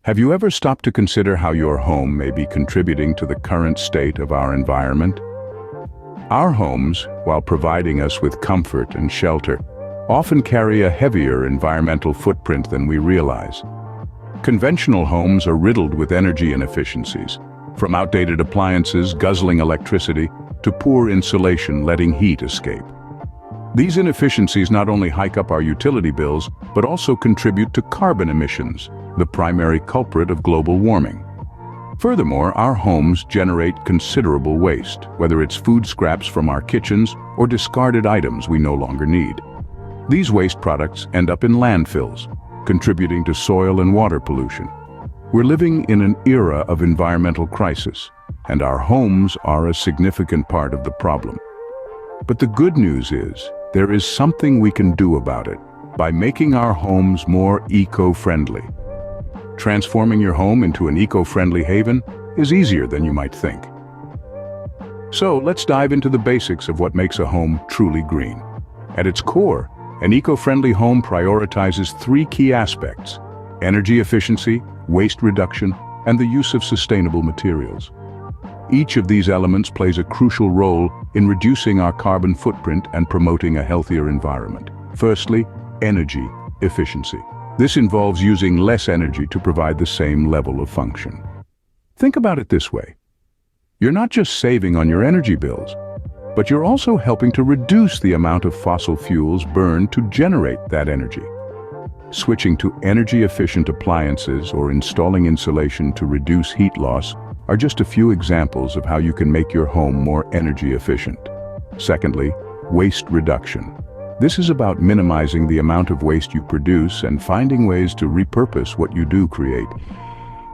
Have you ever stopped to consider how your home may be contributing to the current state of our environment? Our homes, while providing us with comfort and shelter, often carry a heavier environmental footprint than we realize. Conventional homes are riddled with energy inefficiencies, from outdated appliances guzzling electricity to poor insulation letting heat escape. These inefficiencies not only hike up our utility bills, but also contribute to carbon emissions, the primary culprit of global warming. Furthermore, our homes generate considerable waste, whether it's food scraps from our kitchens or discarded items we no longer need. These waste products end up in landfills, contributing to soil and water pollution. We're living in an era of environmental crisis, and our homes are a significant part of the problem. But the good news is, there is something we can do about it by making our homes more eco-friendly. Transforming your home into an eco-friendly haven is easier than you might think. So let's dive into the basics of what makes a home truly green. At its core, an eco-friendly home prioritizes three key aspects: energy efficiency, waste reduction, and the use of sustainable materials. Each of these elements plays a crucial role in reducing our carbon footprint and promoting a healthier environment. Firstly, energy efficiency. This involves using less energy to provide the same level of function. Think about it this way. You're not just saving on your energy bills, but you're also helping to reduce the amount of fossil fuels burned to generate that energy. Switching to energy-efficient appliances or installing insulation to reduce heat loss are just a few examples of how you can make your home more energy efficient. Secondly, waste reduction. This is about minimizing the amount of waste you produce and finding ways to repurpose what you do create.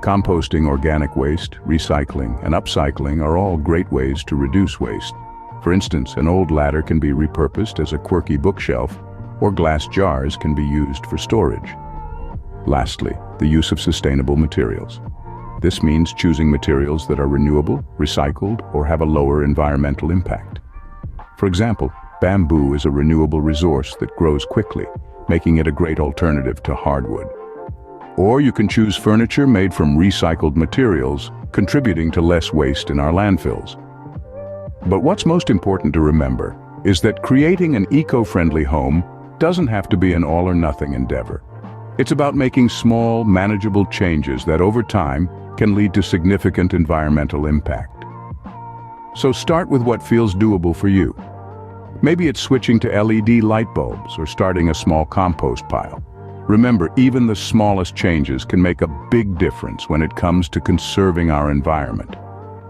Composting organic waste, recycling, and upcycling are all great ways to reduce waste. For instance, an old ladder can be repurposed as a quirky bookshelf, or glass jars can be used for storage. Lastly, the use of sustainable materials. This means choosing materials that are renewable, recycled, or have a lower environmental impact. For example, bamboo is a renewable resource that grows quickly, making it a great alternative to hardwood. Or you can choose furniture made from recycled materials, contributing to less waste in our landfills. But what's most important to remember is that creating an eco-friendly home doesn't have to be an all-or-nothing endeavor. It's about making small, manageable changes that over time can lead to significant environmental impact. So start with what feels doable for you. Maybe it's switching to LED light bulbs or starting a small compost pile. Remember, even the smallest changes can make a big difference when it comes to conserving our environment.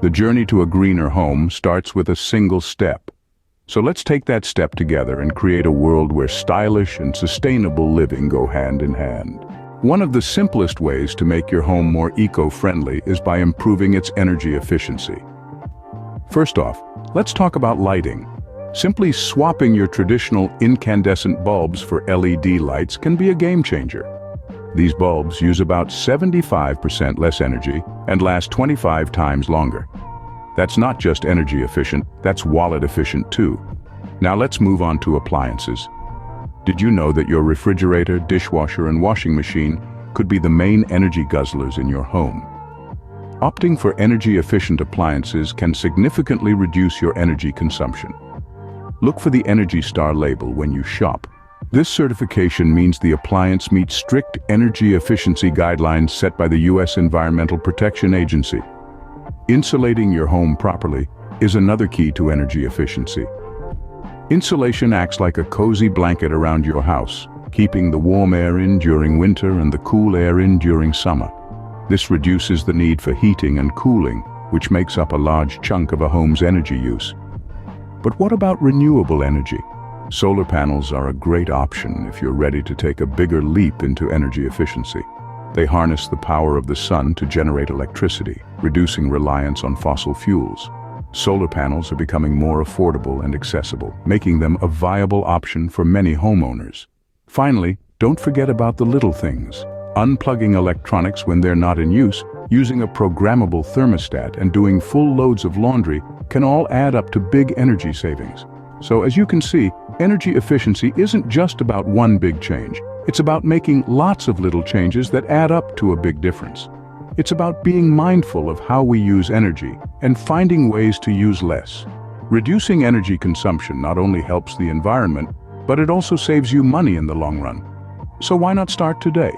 The journey to a greener home starts with a single step. So let's take that step together and create a world where stylish and sustainable living go hand in hand. One of the simplest ways to make your home more eco-friendly is by improving its energy efficiency. First off, let's talk about lighting. Simply swapping your traditional incandescent bulbs for LED lights can be a game changer. These bulbs use about 75% less energy and last 25 times longer. That's not just energy efficient, that's wallet efficient too. Now let's move on to appliances. Did you know that your refrigerator, dishwasher, and washing machine could be the main energy guzzlers in your home? Opting for energy-efficient appliances can significantly reduce your energy consumption. Look for the Energy Star label when you shop. This certification means the appliance meets strict energy efficiency guidelines set by the U.S. Environmental Protection Agency. Insulating your home properly is another key to energy efficiency. Insulation acts like a cozy blanket around your house, keeping the warm air in during winter and the cool air in during summer. This reduces the need for heating and cooling, which makes up a large chunk of a home's energy use. But what about renewable energy? Solar panels are a great option if you're ready to take a bigger leap into energy efficiency. They harness the power of the sun to generate electricity, reducing reliance on fossil fuels. Solar panels are becoming more affordable and accessible, making them a viable option for many homeowners. Finally, don't forget about the little things. Unplugging electronics when they're not in use, using a programmable thermostat, and doing full loads of laundry can all add up to big energy savings. So as you can see, energy efficiency isn't just about one big change. It's about making lots of little changes that add up to a big difference. It's about being mindful of how we use energy and finding ways to use less. Reducing energy consumption not only helps the environment, but it also saves you money in the long run. So why not start today?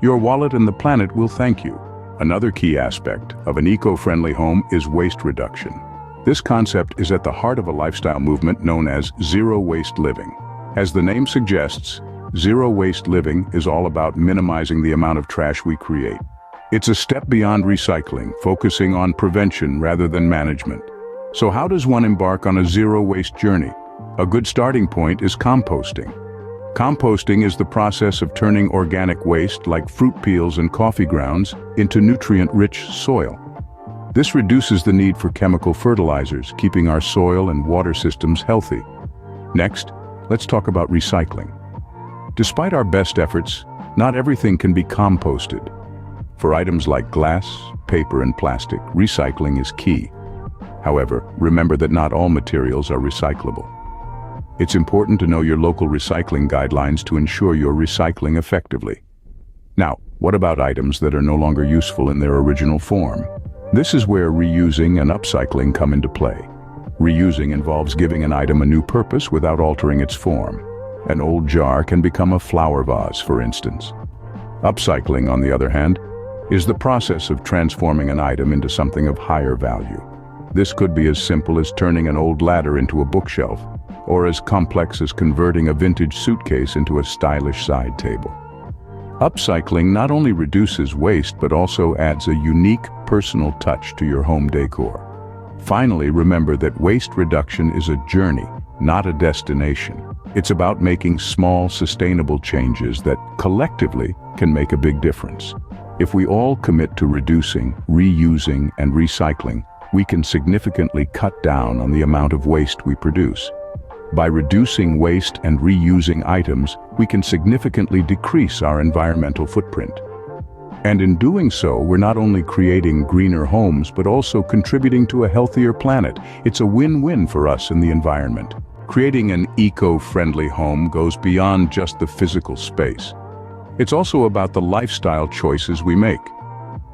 Your wallet and the planet will thank you. Another key aspect of an eco-friendly home is waste reduction. This concept is at the heart of a lifestyle movement known as zero-waste living. As the name suggests, zero-waste living is all about minimizing the amount of trash we create. It's a step beyond recycling, focusing on prevention rather than management. So how does one embark on a zero-waste journey? A good starting point is composting. Composting is the process of turning organic waste like fruit peels and coffee grounds into nutrient-rich soil. This reduces the need for chemical fertilizers, keeping our soil and water systems healthy. Next, let's talk about recycling. Despite our best efforts, not everything can be composted. For items like glass, paper, and plastic, recycling is key. However, remember that not all materials are recyclable. It's important to know your local recycling guidelines to ensure you're recycling effectively. Now, what about items that are no longer useful in their original form? This is where reusing and upcycling come into play. Reusing involves giving an item a new purpose without altering its form. An old jar can become a flower vase, for instance. Upcycling, on the other hand, is the process of transforming an item into something of higher value. This could be as simple as turning an old ladder into a bookshelf, or as complex as converting a vintage suitcase into a stylish side table. Upcycling not only reduces waste but also adds a unique personal touch to your home decor. Finally, remember that waste reduction is a journey, not a destination. It's about making small, sustainable changes that collectively can make a big difference. If we all commit to reducing, reusing, and recycling, we can significantly cut down on the amount of waste we produce. By reducing waste and reusing items, we can significantly decrease our environmental footprint. And in doing so, we're not only creating greener homes, but also contributing to a healthier planet. It's a win-win for us and the environment. Creating an eco-friendly home goes beyond just the physical space. It's also about the lifestyle choices we make.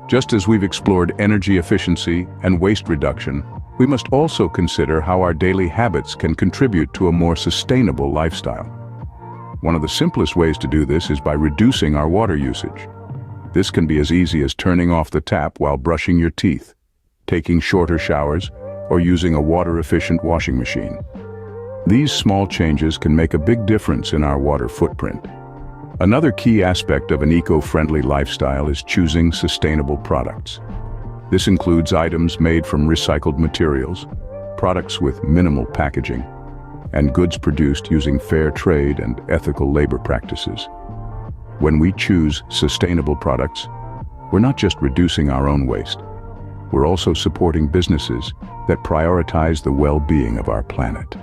Just as we've explored energy efficiency and waste reduction, we must also consider how our daily habits can contribute to a more sustainable lifestyle. One of the simplest ways to do this is by reducing our water usage. This can be as easy as turning off the tap while brushing your teeth, taking shorter showers, or using a water-efficient washing machine. These small changes can make a big difference in our water footprint. Another key aspect of an eco-friendly lifestyle is choosing sustainable products. This includes items made from recycled materials, products with minimal packaging, and goods produced using fair trade and ethical labor practices. When we choose sustainable products, we're not just reducing our own waste, we're also supporting businesses that prioritize the well-being of our planet.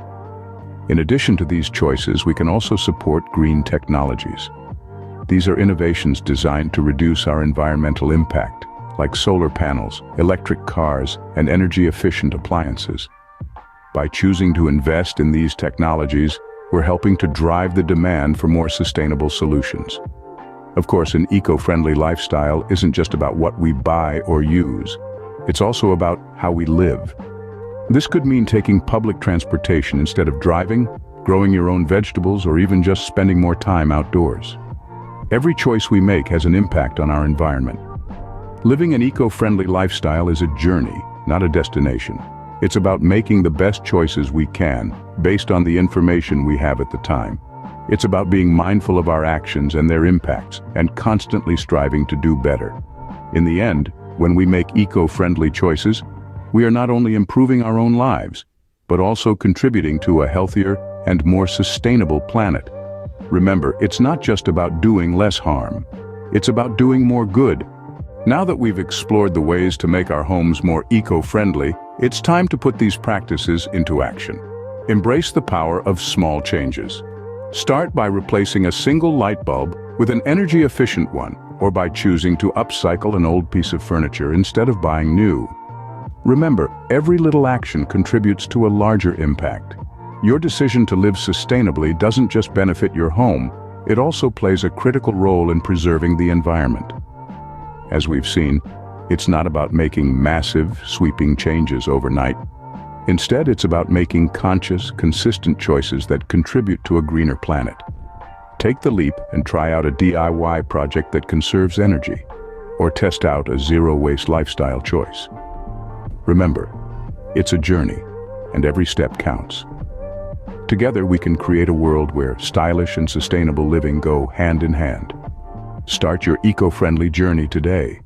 In addition to these choices, we can also support green technologies. These are innovations designed to reduce our environmental impact, like solar panels, electric cars, and energy-efficient appliances. By choosing to invest in these technologies, we're helping to drive the demand for more sustainable solutions. Of course, an eco-friendly lifestyle isn't just about what we buy or use. It's also about how we live. This could mean taking public transportation instead of driving, growing your own vegetables, or even just spending more time outdoors. Every choice we make has an impact on our environment. Living an eco-friendly lifestyle is a journey, not a destination. It's about making the best choices we can, based on the information we have at the time. It's about being mindful of our actions and their impacts, and constantly striving to do better. In the end, when we make eco-friendly choices, we are not only improving our own lives, but also contributing to a healthier and more sustainable planet. Remember, it's not just about doing less harm. It's about doing more good. Now that we've explored the ways to make our homes more eco-friendly, it's time to put these practices into action. Embrace the power of small changes. Start by replacing a single light bulb with an energy-efficient one, or by choosing to upcycle an old piece of furniture instead of buying new. Remember, every little action contributes to a larger impact. Your decision to live sustainably doesn't just benefit your home, it also plays a critical role in preserving the environment. As we've seen, it's not about making massive, sweeping changes overnight. Instead, it's about making conscious, consistent choices that contribute to a greener planet. Take the leap and try out a DIY project that conserves energy, or test out a zero-waste lifestyle choice. Remember, it's a journey, and every step counts. Together, we can create a world where stylish and sustainable living go hand in hand. Start your eco-friendly journey today.